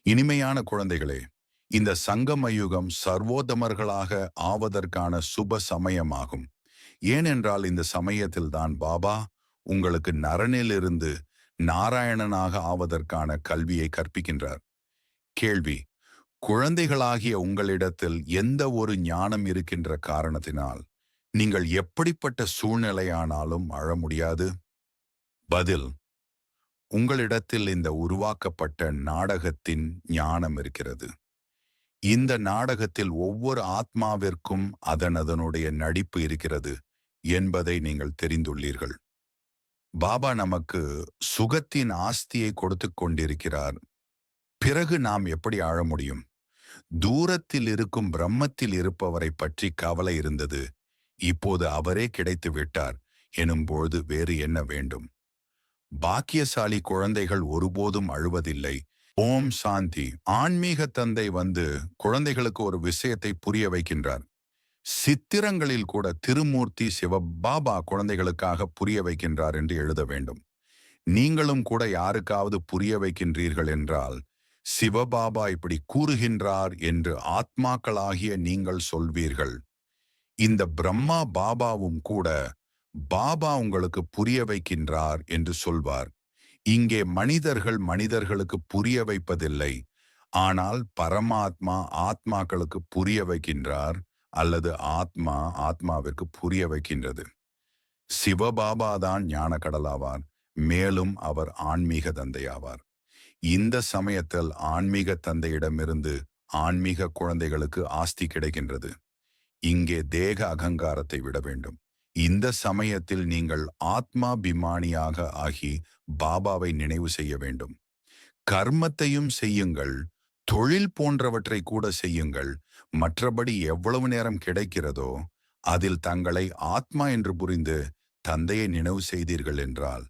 இனிமையான குழந்தைகளே, இந்த சங்கமயுகம் சர்வோத்தமர்களாக ஆவதற்கான சுப சமயமாகும். ஏனென்றால் இந்த சமயத்தில்தான் பாபா உங்களுக்கு நரனிலிருந்து நாராயணனாக ஆவதற்கான கல்வியை கற்பிக்கின்றார். கேள்வி: குழந்தைகளாகிய உங்களிடத்தில் எந்த ஒரு ஞானம் இருக்கின்ற காரணத்தினால் நீங்கள் எப்படிப்பட்ட சூழ்நிலையானாலும் அழ முடியாது? பதில்: உங்களிடத்தில் இந்த உருவாக்கப்பட்ட நாடகத்தின் ஞானம் இருக்கிறது. இந்த நாடகத்தில் ஒவ்வொரு ஆத்மாவிற்கும் அதனுடைய நடிப்பு இருக்கிறது என்பதை நீங்கள் தெரிந்துள்ளீர்கள். பாபா நமக்கு சுகத்தின் ஆஸ்தியை கொடுத்து கொண்டிருக்கிறார். பிறகு நாம் எப்படி ஆழ முடியும்? தூரத்தில் இருக்கும் பிரம்மத்தில் இருப்பவரை பற்றி கவலை இருந்தது. இப்போது அவரே கிடைத்து விட்டார் எனும்போது வேறு என்ன வேண்டும்? பாக்கியசாலி குழந்தைகள் ஒருபோதும் அழுவதில்லை. ஓம் சாந்தி. ஆன்மீக தந்தை வந்து குழந்தைகளுக்கு ஒரு விஷயத்தை புரிய வைக்கின்றார். சித்திரங்களில் கூட திருமூர்த்தி சிவபாபா குழந்தைகளுக்காக புரிய வைக்கின்றார் என்று எழுத வேண்டும். நீங்களும் கூட யாருக்காவது புரிய வைக்கின்றீர்கள் என்றால், சிவபாபா இப்படி கூறுகின்றார் என்று ஆத்மாக்களாகிய நீங்கள் சொல்வீர்கள். இந்த பிரம்மா பாபாவும் கூட பாபா உங்களுக்கு புரிய வைக்கின்றார் என்று சொல்வார். இங்கே மனிதர்கள் மனிதர்களுக்கு புரிய வைப்பதில்லை, ஆனால் பரமாத்மா ஆத்மாக்களுக்கு புரிய வைக்கின்றார், அல்லது ஆத்மா ஆத்மாவிற்கு புரிய வைக்கின்றது. சிவபாபா தான் ஞான கடலாவார், மேலும் அவர் ஆன்மீக தந்தையாவார். இந்த சமயத்தில் ஆன்மீக தந்தையிடமிருந்து ஆன்மீக குழந்தைகளுக்கு ஆஸ்தி கிடைக்கின்றது. இங்கே தேக அகங்காரத்தை விட வேண்டும். இந்த சமயத்தில் நீங்கள் ஆத்மாபிமானியாக ஆகி பாபாவை நினைவு செய்ய வேண்டும். கர்மத்தையும் செய்யுங்கள், தொழில் போன்றவற்றை கூட செய்யுங்கள். மற்றபடி எவ்வளவு நேரம் கிடைக்கிறதோ அதில் தங்களை ஆத்மா என்று புரிந்து தந்தையை நினைவு செய்தீர்கள் என்றால்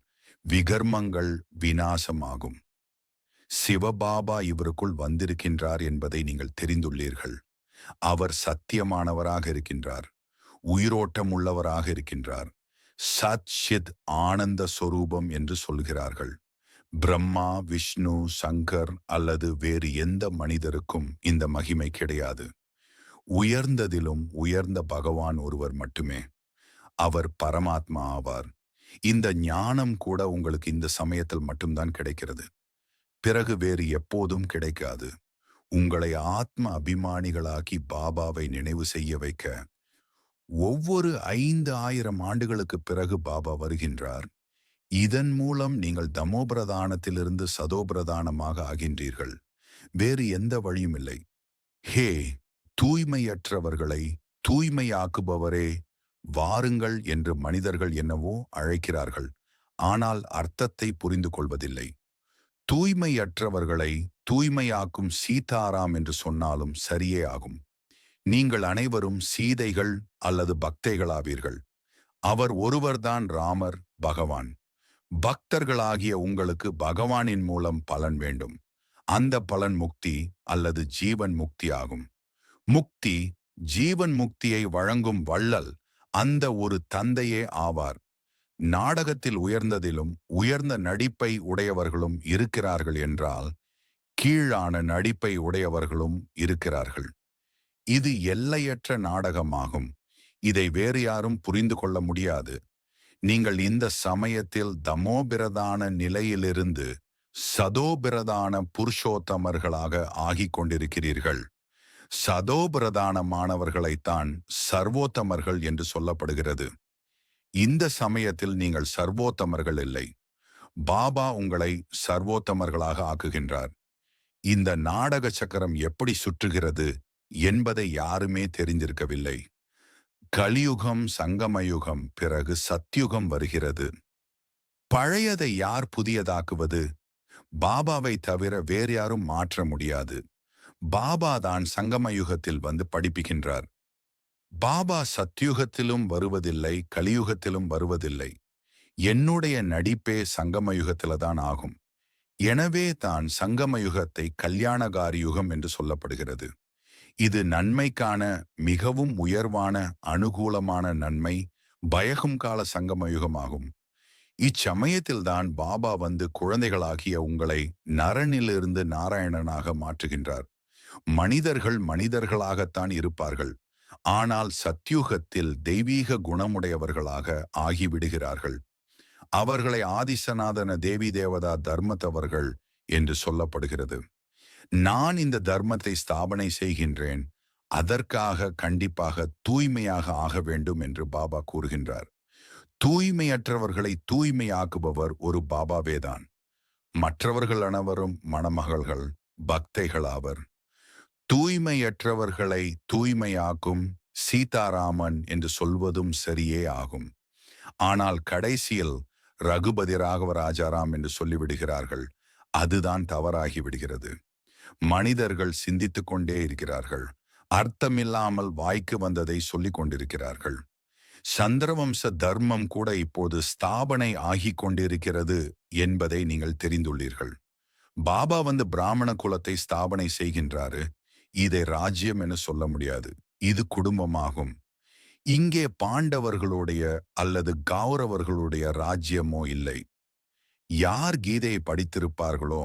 விகர்மங்கள் விநாசமாகும். சிவபாபா இவருக்குள் வந்திருக்கின்றார் என்பதை நீங்கள் தெரிந்துள்ளீர்கள். அவர் சத்தியமானவராக இருக்கின்றார், உயிரோட்டம் உள்ளவராக இருக்கின்றார். சத் சித் ஆனந்த சொரூபம் என்று சொல்கிறார்கள். பிரம்மா, விஷ்ணு, சங்கர் அல்லது வேறு எந்த மனிதருக்கும் இந்த மகிமை கிடையாது. உயர்ந்ததிலும் உயர்ந்த பகவான் ஒருவர் மட்டுமே. அவர் பரமாத்மா ஆவார். இந்த ஞானம் கூட உங்களுக்கு இந்த சமயத்தில் மட்டும்தான் கிடைக்கிறது. பிறகு வேறு எப்போதும் கிடைக்காது. உங்களை ஆத்ம அபிமானிகளாக்கி பாபாவை நினைவு செய்ய வைக்க ஒவ்வொரு 5000 ஆண்டுகளுக்கு பிறகு பாபா வருகின்றார். இதன் மூலம் நீங்கள் தமோபிரதானத்திலிருந்து சதோபிரதானமாக ஆகின்றீர்கள். வேறு எந்த வழியும் இல்லை. ஹே தூய்மையற்றவர்களை தூய்மையாக்குபவரே, வாருங்கள் என்று மனிதர்கள் என்னவோ அழைக்கிறார்கள், ஆனால் அர்த்தத்தை புரிந்து கொள்வதில்லை. தூய்மையற்றவர்களை தூய்மையாக்கும் சீதாராம் என்று சொன்னாலும் சரியே ஆகும். நீங்கள் அனைவரும் சீதைகள் அல்லது பக்தைகளாவீர்கள். அவர் ஒருவர்தான் ராமர், பகவான். பக்தர்களாகிய உங்களுக்கு பகவானின் மூலம் பலன் வேண்டும். அந்த பலன் முக்தி அல்லது ஜீவன் முக்தி ஆகும். முக்தி, ஜீவன் முக்தியை வழங்கும் வள்ளல் அந்த ஒரு தந்தையே ஆவார். நாடகத்தில் உயர்ந்ததிலும் உயர்ந்த நடிப்பை உடையவர்களும் இருக்கிறார்கள் என்றால், கீழான நடிப்பை உடையவர்களும் இருக்கிறார்கள். இது எல்லையற்ற நாடகமாகும். இதை வேறு யாரும் புரிந்து கொள்ள முடியாது. நீங்கள் இந்த சமயத்தில் தமோபிரதான நிலையிலிருந்து சதோபிரதான புருஷோத்தமர்களாக ஆகிக் கொண்டிருக்கிறீர்கள். சதோபிரதானமானவர்களைத்தான் சர்வோத்தமர்கள் என்று சொல்லப்படுகிறது. இந்த சமயத்தில் நீங்கள் சர்வோத்தமர்கள் இல்லை. பாபா உங்களை சர்வோத்தமர்களாக ஆக்குகின்றார். இந்த நாடக சக்கரம் எப்படி சுற்றுகிறது என்பதை யாருமே தெரிந்திருக்கவில்லை. கலியுகம், சங்கமயுகம், பிறகு சத்யுகம் வருகிறது. பழையதை யார் புதியதாக்குவது? பாபாவை தவிர வேறு யாரும் மாற்ற முடியாது. பாபா தான் சங்கமயுகத்தில் வந்து படிப்பிக்கின்றார். பாபா சத்யுகத்திலும் வருவதில்லை, கலியுகத்திலும் வருவதில்லை. என்னுடைய நடிப்பே சங்கமயுகத்தில்தான் ஆகும். எனவே தான் சங்கமயுகத்தை கல்யாணகாரி யுகம் என்று சொல்லப்படுகிறது. இது நன்மைக்கான மிகவும் உயர்வான அனுகூலமான நன்மை பயகும் கால சங்கமயுகமாகும். இச்சமயத்தில்தான் பாபா வந்து குழந்தைகளாகிய உங்களை நரனிலிருந்து நாராயணனாக மாற்றுகின்றார். மனிதர்கள் மனிதர்களாகத்தான் இருப்பார்கள். ஆனால் சத்யுகத்தில் தெய்வீக குணமுடையவர்களாக ஆகிவிடுகிறார்கள். அவர்களை ஆதிசநாதன தேவி தேவதா தர்மத்தவர்கள் என்று சொல்லப்படுகிறது. நான் இந்த தர்மத்தை ஸ்தாபனை செய்கின்றேன். அதற்காக கண்டிப்பாக தூய்மையாக ஆக வேண்டும் என்று பாபா கூறுகின்றார். தூய்மையற்றவர்களை தூய்மையாக்குபவர் ஒரு பாபாவேதான். மற்றவர்கள் அனைவரும் மணமகள்கள், பக்தைகள் ஆவர். தூய்மையற்றவர்களை தூய்மையாக்கும் சீதாராமன் என்று சொல்வதும் சரியே ஆகும். ஆனால் கடைசியில் ரகுபதி ராகவ ராஜாராம் என்று சொல்லிவிடுகிறார்கள். அதுதான் தவறாகி விடுகிறது. மனிதர்கள் சிந்தித்துக் கொண்டே இருக்கிறார்கள். அர்த்தமில்லாமல் வாய்க்கு வந்ததை சொல்லிக் கொண்டிருக்கிறார்கள். சந்திரவம்ச தர்மம் கூட இப்போது ஸ்தாபனை ஆகிக் கொண்டிருக்கிறது என்பதை நீங்கள் தெரிந்துள்ளீர்கள். பாபா வந்து பிராமண குலத்தை ஸ்தாபனை செய்கின்றாரு. இதை ராஜ்யம் என சொல்ல முடியாது. இது குடும்பமாகும். இங்கே பாண்டவர்களுடைய அல்லது கௌரவர்களுடைய ராஜ்யமோ இல்லை. யார் கீதையை படித்திருப்பார்களோ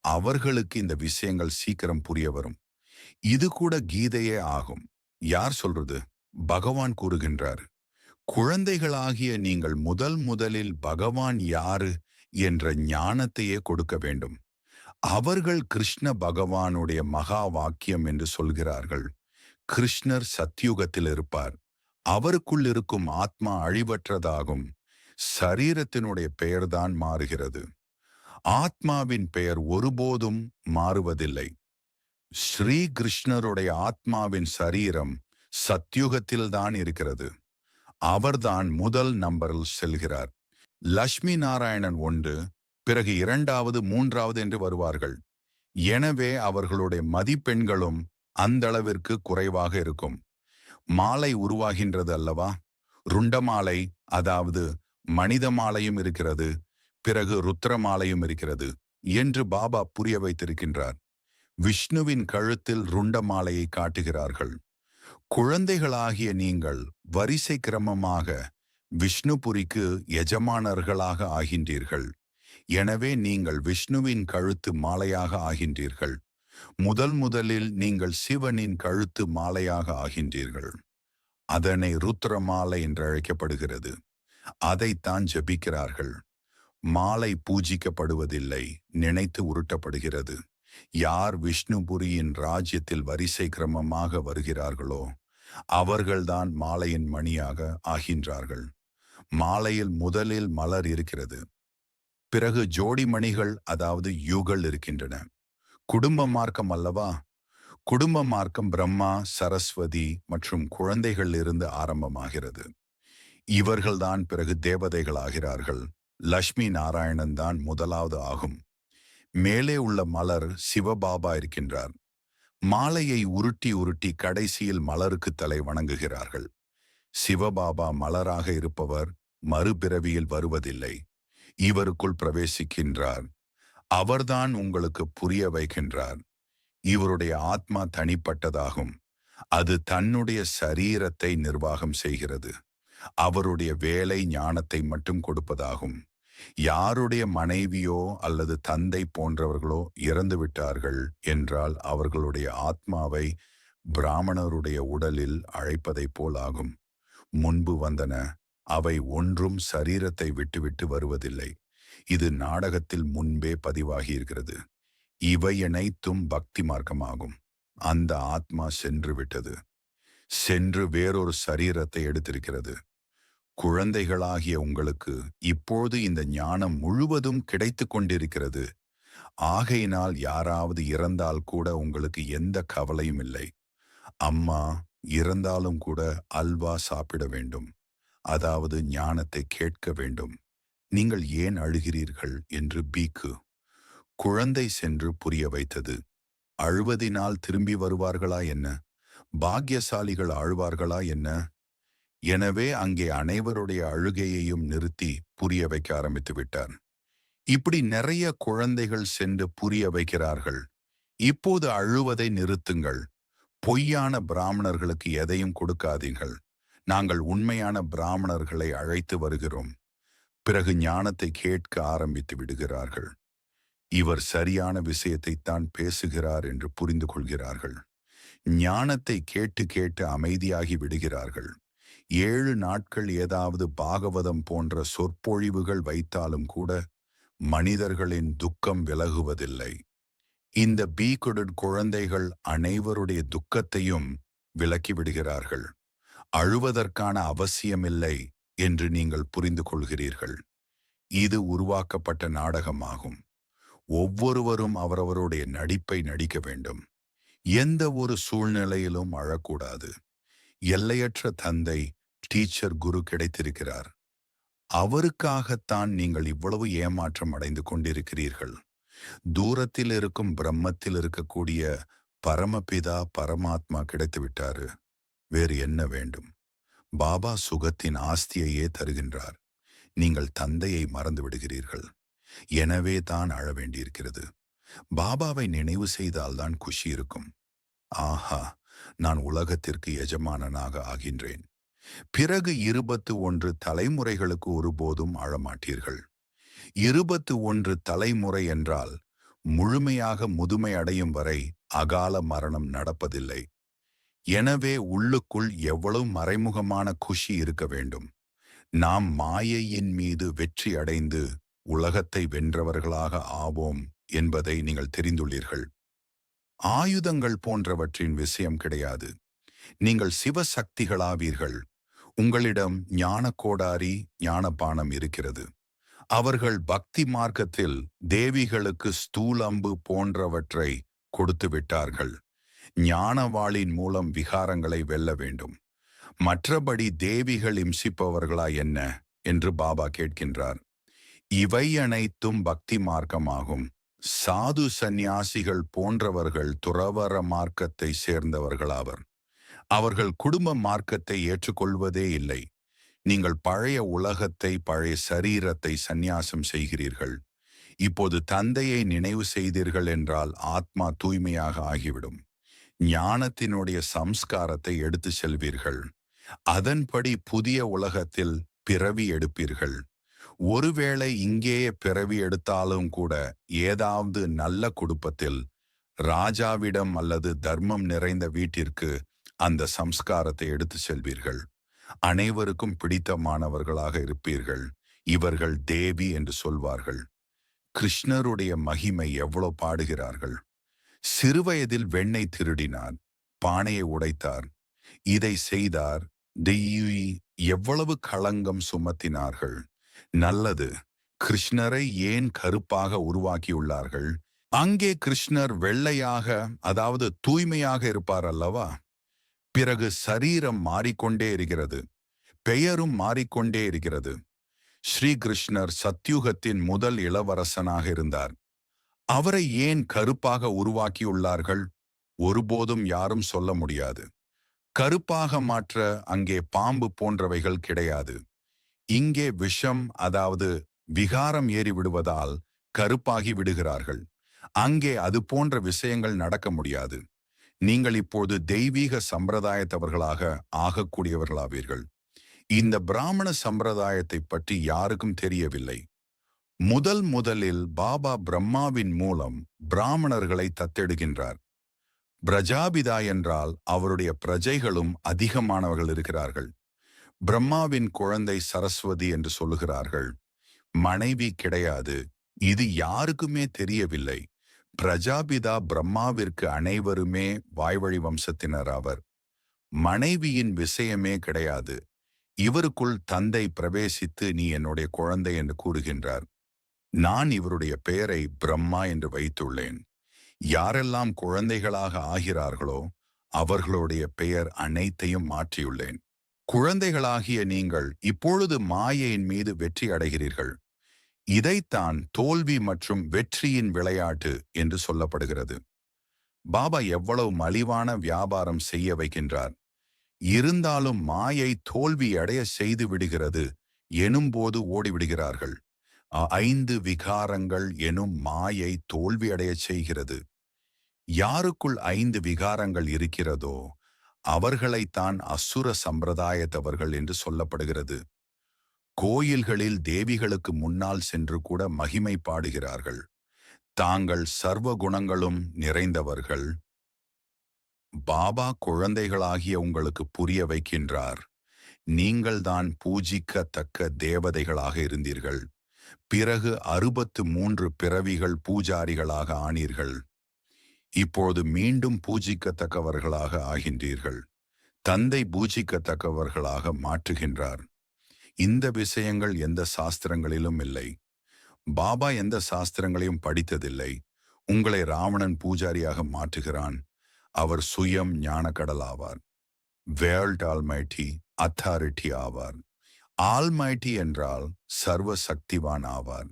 அவர்களுக்கு இந்த விஷயங்கள் சீக்கிரம் புரிய வரும். இது கூட கீதையே ஆகும். யார் சொல்றது? பகவான் கூறுகின்றார். குழந்தைகளாகிய நீங்கள் முதலில் பகவான் யாரு என்ற ஞானத்தையே கொடுக்க வேண்டும். அவர்கள் கிருஷ்ண பகவானுடைய மகா வாக்கியம் என்று சொல்கிறார்கள். கிருஷ்ணர் சத்யுகத்தில் இருப்பார். அவருக்குள் இருக்கும் ஆத்மா அழிவற்றதாகும். சரீரத்தினுடைய பெயர்தான் மாறுகிறது. ஆத்மாவின் பெயர் ஒருபோதும் மாறுவதில்லை. ஸ்ரீ கிருஷ்ணருடைய ஆத்மாவின் சரீரம் சத்யுகத்தில்தான் இருக்கிறது. அவர்தான் முதல் நம்பரில் செல்கிறார். லட்சுமி நாராயணன் 1, பிறகு 2வது 3வது என்று வருவார்கள். எனவே அவர்களுடைய மதிப்பெண்களும் அந்தளவிற்கு குறைவாக இருக்கும். மாலை உருவாகின்றது அல்லவா? ருண்டமாலை, அதாவது மனித மாலையும் இருக்கிறது, பிறகு ருத்ர மாலையும் இருக்கிறது என்று பாபா புரிய வைத்திருக்கின்றார். விஷ்ணுவின் கழுத்தில் ருண்ட மாலையை காட்டுகிறார்கள். குழந்தைகளாகிய நீங்கள் வரிசை கிரமமாக விஷ்ணுபுரிக்கு எஜமானர்களாக ஆகின்றீர்கள். எனவே நீங்கள் விஷ்ணுவின் கழுத்து மாலையாக ஆகின்றீர்கள். முதலில் நீங்கள் சிவனின் கழுத்து மாலையாக ஆகின்றீர்கள். அதனை ருத்ர மாலை என்று அழைக்கப்படுகிறது. அதைத்தான் ஜபிக்கிறார்கள். மாலை பூஜிக்கப்படுவதில்லை, நினைத்து உருட்டப்படுகிறது. யார் விஷ்ணுபுரியின் ராஜ்யத்தில் வரிசை கிரமமாக வருகிறார்களோ அவர்கள்தான் மாலையின் மணியாக ஆகின்றார்கள். மாலையில் முதலில் மலர் இருக்கிறது. பிறகு ஜோடி மணிகள், அதாவது யுகள் இருக்கின்றன. குடும்ப மார்க்கம் அல்லவா? குடும்ப மார்க்கம் பிரம்மா, சரஸ்வதி மற்றும் குழந்தைகள் இருந்து ஆரம்பமாகிறது. இவர்கள்தான் பிறகு தேவதைகள் ஆகிறார்கள். லட்சுமி நாராயணன் தான் முதலாவது ஆகும். மேலே உள்ள மலர் சிவபாபா இருக்கின்றார். மாலையை உருட்டி உருட்டி கடைசியில் மலருக்கு தலை வணங்குகிறார்கள். சிவபாபா மலராக இருப்பவர் மறுபிறவியில் வருவதில்லை. இவருக்குள் பிரவேசிக்கின்றார். அவர்தான் உங்களுக்கு புரிய வைக்கின்றார். இவருடைய ஆத்மா தனிப்பட்டதாகும். அது தன்னுடைய சரீரத்தை நிர்வாகம் செய்கிறது. அவருடைய வேலை ஞானத்தை மட்டும் கொடுப்பதாகும். யாருடைய மனைவியோ அல்லது தந்தை போன்றவர்களோ இறந்து விட்டார்கள் என்றால் அவர்களுடைய ஆத்மாவை பிராமணருடைய உடலில் அழைப்பதைப் போலாகும். முன்பு வந்தன, அவை ஒன்றும் சரீரத்தை விட்டுவிட்டு வருவதில்லை. இது நாடகத்தில் முன்பே பதிவாகி இருக்கிறது. இவை அனைத்தும் பக்தி மார்க்கமாகும். அந்த ஆத்மா சென்று விட்டது. சென்று வேறொரு சரீரத்தை எடுத்திருக்கிறது. குழந்தைகளாகிய உங்களுக்கு இப்போது இந்த ஞானம் முழுவதும் கிடைத்து கொண்டிருக்கிறது. ஆகையினால் யாராவது இறந்தால் கூட உங்களுக்கு எந்த கவலையும் இல்லை. அம்மா இறந்தாலும் கூட அல்வா சாப்பிட வேண்டும், அதாவது ஞானத்தை கேட்க வேண்டும். நீங்கள் ஏன் அழுகிறீர்கள் என்று பீக்கு குழந்தை சென்று புரிய வைத்தது. அழுவதினால் திரும்பி வருவார்களா என்ன? பாக்கியசாலிகள் ஆழ்வார்களா என்ன? எனவே அங்கே அனைவருடைய அழுகையையும் நிறுத்தி புரிய வைக்க ஆரம்பித்து விட்டார். இப்படி நிறைய குழந்தைகள் சென்று புரிய வைக்கிறார்கள். இப்போது அழுவதை நிறுத்துங்கள். பொய்யான பிராமணர்களுக்கு எதையும் கொடுக்காதீர்கள். நாங்கள் உண்மையான பிராமணர்களை அழைத்து வருகிறோம். பிறகு ஞானத்தை கேட்க ஆரம்பித்து விடுகிறார்கள். இவர் சரியான விஷயத்தைத்தான் பேசுகிறார் என்று புரிந்து கொள்கிறார்கள். ஞானத்தை கேட்டு கேட்டு அமைதியாகி விடுகிறார்கள். 7 நாட்கள் ஏதாவது பாகவதம் போன்ற சொற்பொழிவுகள் வைத்தாலும் கூட மனிதர்களின் துக்கம் விலகுவதில்லை. இந்த பீக்குடன் குழந்தைகள் அனைவருடைய துக்கத்தையும் விலக்கி விடுகிறார்கள். அழுவதற்கான அவசியமில்லை என்று நீங்கள் புரிந்து கொள்கிறீர்கள். இது உருவாக்கப்பட்ட நாடகமாகும். ஒவ்வொருவரும் அவரவருடைய நடிப்பை நடிக்க வேண்டும். எந்த ஒரு சூழ்நிலையிலும் அழக்கூடாது. எல்லையற்ற தந்தை, டீச்சர், குரு கிடைத்திருக்கிறார். அவருக்காகத்தான் நீங்கள் இவ்வளவு ஏமாற்றம் அடைந்து கொண்டிருக்கிறீர்கள். தூரத்தில் இருக்கும் பிரம்மத்தில் இருக்கக்கூடிய பரமபிதா பரமாத்மா கிடைத்து விட்டாரு. வேறு என்ன வேண்டும்? பாபா சுகத்தின் ஆஸ்தியையே தருகின்றார். நீங்கள் தந்தையை மறந்து விடுகிறீர்கள். எனவே தான் அழ வேண்டியிருக்கிறது. பாபாவை நினைவு செய்தால்தான் குஷி இருக்கும். ஆஹா, நான் உலகத்திற்கு எஜமானனாக ஆகின்றேன். பிறகு 21 தலைமுறைகளுக்கு ஒருபோதும் அழமாட்டீர்கள். 21 தலைமுறை என்றால் முழுமையாக முதுமை அடையும் வரை அகால மரணம் நடப்பதில்லை. எனவே உள்ளுக்குள் எவ்வளவு மறைமுகமான குஷி இருக்க வேண்டும். நாம் மாயையின் மீது வெற்றி அடைந்து உலகத்தை வென்றவர்களாக ஆவோம் என்பதை நீங்கள் தெரிந்துள்ளீர்கள். ஆயுதங்கள் போன்றவற்றின் விஷயம் கிடையாது. நீங்கள் சிவசக்திகளாவீர்கள். உங்களிடம் ஞான கோடாரி, ஞானபானம் இருக்கிறது. அவர்கள் பக்தி மார்க்கத்தில் தேவிகளுக்கு ஸ்தூலம்பு போன்றவற்றை கொடுத்து விட்டார்கள். ஞானவாளின் மூலம் விகாரங்களை வெல்ல வேண்டும். மற்றபடி தேவிகள் இம்சிப்பவர்களா என்ன என்று பாபா கேட்கின்றார். இவை அனைத்தும் பக்தி மார்க்கமாகும். சாது சந்நியாசிகள் போன்றவர்கள் துறவற மார்க்கத்தை சேர்ந்தவர்களாவர். அவர்கள் குடும்ப மார்க்கத்தை ஏற்றுக்கொள்வதே இல்லை. நீங்கள் பழைய உலகத்தை, பழைய சரீரத்தை சந்நியாசம் செய்கிறீர்கள். இப்போது தந்தையை நினைவு செய்தீர்கள் என்றால் ஆத்மா தூய்மையாக ஆகிவிடும். ஞானத்தினுடைய சம்ஸ்காரத்தை எடுத்து செல்வீர்கள். அதன்படி புதிய உலகத்தில் பிறவி எடுப்பீர்கள். ஒருவேளை இங்கேயே பிறவி எடுத்தாலும் கூட ஏதாவது நல்ல குடும்பத்தில், ராஜாவிடம் அல்லது தர்மம் நிறைந்த வீட்டிற்கு அந்த சம்ஸ்காரத்தை எடுத்து செல்வீர்கள். அனைவருக்கும் பிடித்தமானவர்களாக இருப்பீர்கள். இவர்கள் தேவி என்று சொல்வார்கள். கிருஷ்ணருடைய மகிமை எவ்வளவு பாடுகிறார்கள். சிறுவயதில் வெண்ணெய் திருடினார், பானையை உடைத்தார், இதை செய்தார். தெய்வீ எவ்வளவு களங்கம் சுமத்தினார்கள். நல்லது, கிருஷ்ணரை ஏன் கருப்பாக உருவாக்கியுள்ளார்கள்? அங்கே கிருஷ்ணர் வெள்ளையாக, அதாவது தூய்மையாக இருப்பார் அல்லவா? பிறகு சரீரம் மாறிக்கொண்டே இருக்கிறது, பெயரும் மாறிக்கொண்டே இருக்கிறது. ஸ்ரீ கிருஷ்ணர் சத்யுகத்தின் முதல் இளவரசனாக இருந்தார். அவரை ஏன் கருப்பாக உருவாக்கியுள்ளார்கள்? ஒருபோதும் யாரும் சொல்ல முடியாது. கருப்பாக மாற்ற அங்கே பாம்பு போன்றவைகள் கிடையாது. இங்கே விஷம், அதாவது விகாரம் ஏறிவிடுவதால் கருப்பாகி விடுகிறார்கள். அங்கே அது போன்ற விஷயங்கள் நடக்க முடியாது. நீங்கள் இப்போது தெய்வீக சம்பிரதாயத்தவர்களாக ஆகக்கூடியவர்களாவீர்கள். இந்த பிராமண சம்பிரதாயத்தை பற்றி யாருக்கும் தெரியவில்லை. முதலில் பாபா பிரம்மாவின் மூலம் பிராமணர்களை தத்தெடுக்கின்றார். பிரஜாபிதா என்றால் அவருடைய பிரஜைகளும் அதிகமானவர்கள் இருக்கிறார்கள். பிரம்மாவின் குழந்தை சரஸ்வதி என்று சொல்லுகிறார்கள். மனைவி கிடையாது. இது யாருக்குமே தெரியவில்லை. பிரஜாபிதா பிரம்மாவிற்கு அனைவருமே வாய்வழி வம்சத்தினர் ஆவர். மனைவியின் விஷயமே கிடையாது. இவருக்குள் தந்தை பிரவேசித்து நீ என்னுடைய குழந்தை என்று கூறுகின்றார். நான் இவருடைய பெயரை பிரம்மா என்று வைத்துள்ளேன். யாரெல்லாம் குழந்தைகளாக ஆகிறார்களோ அவர்களுடைய பெயர் அனைத்தையும் மாற்றியுள்ளேன். குழந்தைகளாகிய நீங்கள் இப்பொழுது மாயையின் மீது வெற்றி அடைகிறீர்கள். இதைத்தான் தோல்வி மற்றும் வெற்றியின் விளையாட்டு என்று சொல்லப்படுகிறது. பாபா எவ்வளவு மலிவான வியாபாரம் செய்ய வைக்கின்றார். இருந்தாலும் மாயை தோல்வி அடைய செய்து விடுகிறது எனும்போது ஓடிவிடுகிறார்கள். 5 விகாரங்கள் எனும் மாயை தோல்வி அடைய செய்கிறது. யாருக்குள் 5 விகாரங்கள் இருக்கிறதோ அவர்களைத்தான் அசுர சம்பிரதாயத்தவர்கள் என்று சொல்லப்படுகிறது. கோயில்களில் தேவிகளுக்கு முன்னால் சென்று கூட மகிமை பாடுகிறார்கள். தாங்கள் சர்வ குணங்களும் நிறைந்தவர்கள். பாபா குழந்தைகளாகிய உங்களுக்கு புரிய வைக்கின்றார். நீங்கள்தான் பூஜிக்கத்தக்க தேவதைகளாக இருந்தீர்கள். பிறகு 63 பிறவிகள் பூஜாரிகளாக ஆனீர்கள். இப்போது மீண்டும் பூஜிக்கத்தக்கவர்களாக ஆகின்றீர்கள். தந்தை பூஜிக்கத்தக்கவர்களாக மாற்றுகின்றார். இந்த விஷயங்கள் எந்த சாஸ்திரங்களிலும் இல்லை. பாபா எந்த சாஸ்திரங்களையும் படித்ததில்லை. உங்களை ராவணன் பூஜாரியாக மாற்றுகிறான். அவர் சுயம் ஞானக்கடல் ஆவார். வேர்ல்ட் ஆல்மைட்டி அத்தாரிட்டி ஆவார். ஆல்மைட்டி என்றால் சர்வ சக்திவான் ஆவார்.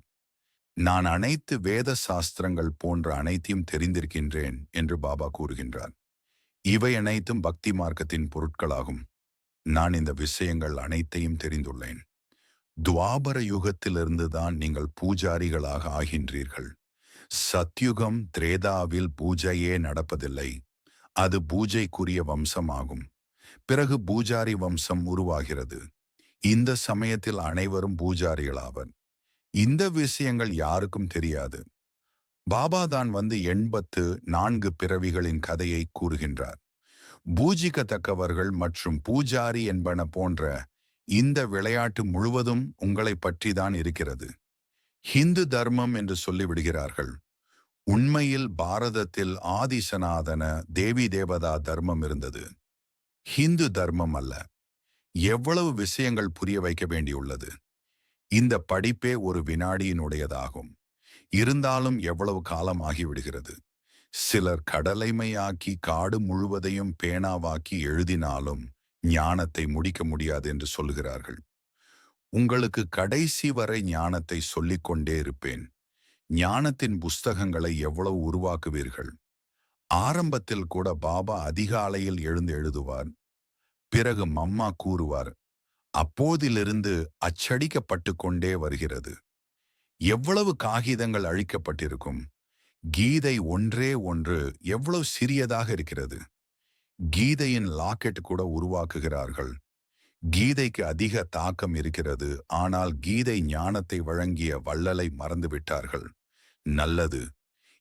நான் அனைத்து வேத சாஸ்திரங்கள் போன்ற அனைத்தையும் தெரிந்திருக்கின்றேன் என்று பாபா கூறுகின்றார். இவை அனைத்தும் பக்தி மார்க்கத்தின் பொருட்களாகும். நான் இந்த விஷயங்கள் அனைத்தையும் தெரிந்துள்ளேன். துவாபர யுகத்திலிருந்துதான் நீங்கள் பூஜாரிகளாக ஆகின்றீர்கள். சத்யுகம் திரேதாவில் பூஜையே நடப்பதில்லை. அது பூஜைக்குரிய வம்சமாகும். பிறகு பூஜாரி வம்சம் உருவாகிறது. இந்த சமயத்தில் அனைவரும் பூஜாரிகளாவர். இந்த விஷயங்கள் யாருக்கும் தெரியாது. பாபா தான் வந்து 84 பிறவிகளின் கதையை கூறுகின்றார். பூஜிக்கத்தக்கவர்கள் மற்றும் பூஜாரி என்பன போன்ற இந்த விளையாட்டு முழுவதும் உங்களை பற்றி தான் இருக்கிறது. ஹிந்து தர்மம் என்று சொல்லிவிடுகிறார்கள். உண்மையில் பாரதத்தில் ஆதிசனாதன தேவி தேவதா தர்மம் இருந்தது. ஹிந்து தர்மம் அல்ல. எவ்வளவு விஷயங்கள் புரிய வைக்க வேண்டியுள்ளது. இந்த படிப்பே ஒரு வினாடியினுடையதாகும். இருந்தாலும் எவ்வளவு காலம் ஆகிவிடுகிறது. சிலர் கடலைமையாக்கி காடு முழுவதையும் பேனாவாக்கி எழுதினாலும் ஞானத்தை முடிக்க முடியாது என்று சொல்லுகிறார்கள். உங்களுக்கு கடைசி வரை ஞானத்தை சொல்லிக்கொண்டே இருப்பேன். ஞானத்தின் புஸ்தகங்களை எவ்வளவு உருவாக்குவீர்கள். ஆரம்பத்தில் கூட பாபா அதிகாலையில் எழுந்து எழுதுவார். பிறகு மம்மா கூறுவார். அப்போதிலிருந்து அச்சடிக்கப்பட்டு கொண்டே வருகிறது. எவ்வளவு காகிதங்கள் அழிக்கப்பட்டிருக்கும். கீதை ஒன்றே ஒன்று எவ்வளவு சிறியதாக இருக்கிறது. கீதையின் லாக்கெட் கூட உருவாக்குகிறார்கள். கீதைக்கு அதிக தாக்கம் இருக்கிறது. ஆனால் கீதை ஞானத்தை வழங்கிய வள்ளலை மறந்துவிட்டார்கள். நல்லது.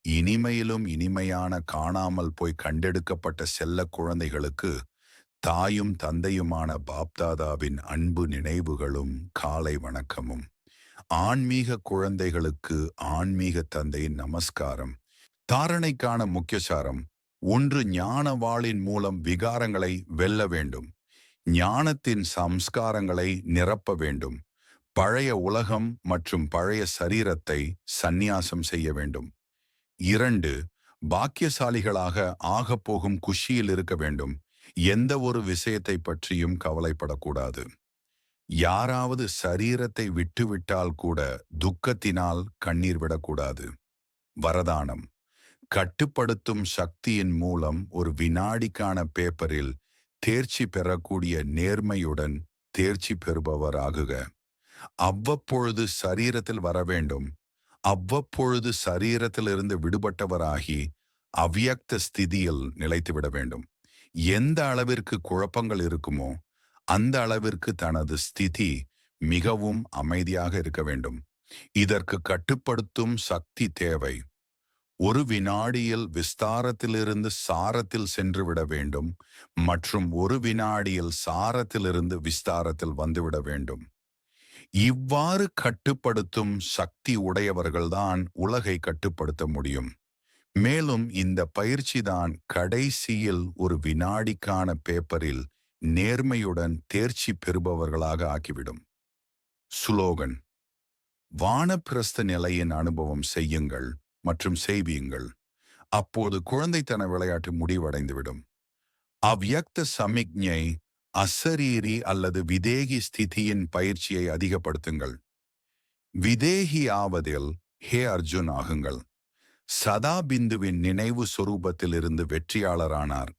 இனிமையிலும் இனிமையான காணாமல் போய் கண்டெடுக்கப்பட்ட செல்ல குழந்தைகளுக்கு தாயும் தந்தையுமான பாப்தாதாவின் அன்பு நினைவுகளும் காலை வணக்கமும். ஆன்மீக குழந்தைகளுக்கு ஆன்மீக தந்தையின் நமஸ்காரம். தாரணைக்கான முக்கியசாரம்: 1. ஞானவாளின் மூலம் விகாரங்களை வெல்ல வேண்டும். ஞானத்தின் சம்ஸ்காரங்களை நிரப்ப வேண்டும். பழைய உலகம் மற்றும் பழைய சரீரத்தை சந்நியாசம் செய்ய வேண்டும். 2. பாக்கியசாலிகளாக ஆகப்போகும் குஷியில் இருக்க வேண்டும். எந்த ஒரு விஷயத்தை பற்றியும் கவலைப்படக்கூடாது. யாராவது சரீரத்தை விட்டுவிட்டால் கூட துக்கத்தினால் கண்ணீர் விடக்கூடாது. வரதானம்: கட்டுப்படுத்தும் சக்தியின் மூலம் ஒரு வினாடிக்கான பேப்பரில் தேர்ச்சி பெறக்கூடிய நேர்மையுடன் தேர்ச்சி பெறுபவராகுக. அவ்வப்பொழுது சரீரத்தில் வர வேண்டும். அவ்வப்பொழுது சரீரத்திலிருந்து விடுபட்டவராகி அவ்யக்த ஸ்திதியில் நிலைத்துவிட வேண்டும். எந்த அளவிற்கு குழப்பங்கள் இருக்குமோ அந்த அளவிற்கு தனது ஸ்திதி மிகவும் அமைதியாக இருக்க வேண்டும். இதற்கு கட்டுப்படுத்தும் சக்தி தேவை. ஒரு வினாடியில் விஸ்தாரத்திலிருந்து சாரத்தில் சென்றுவிட வேண்டும் மற்றும் ஒரு வினாடியில் சாரத்திலிருந்து விஸ்தாரத்தில் வந்துவிட வேண்டும். இவ்வாறு கட்டுப்படுத்தும் சக்தி உடையவர்கள்தான் உலகை கட்டுப்படுத்த முடியும். மேலும் இந்த பயிற்சிதான் கடைசியில் ஒரு வினாடிக்கான பேப்பரில் நேர்மையுடன் தேர்ச்சி பெறுபவர்களாக ஆக்கிவிடும். சுலோகன்: வானப்பிரஸ்த நிலையின் அனுபவம் செய்யுங்கள் மற்றும் செய்வியுங்கள். அப்போது குழந்தைத்தன விளையாட்டு முடிவடைந்துவிடும். அவ்யக்த சமிக்ஞை அசரீரி அல்லது விதேகி ஸ்திதியின் பயிற்சியை அதிகப்படுத்துங்கள். விதேகி ஆவதில் ஹே அர்ஜுன் ஆகுங்கள். சதா பிந்துவின் நினைவு சொரூபத்திலிருந்து வெற்றியாளரானார்.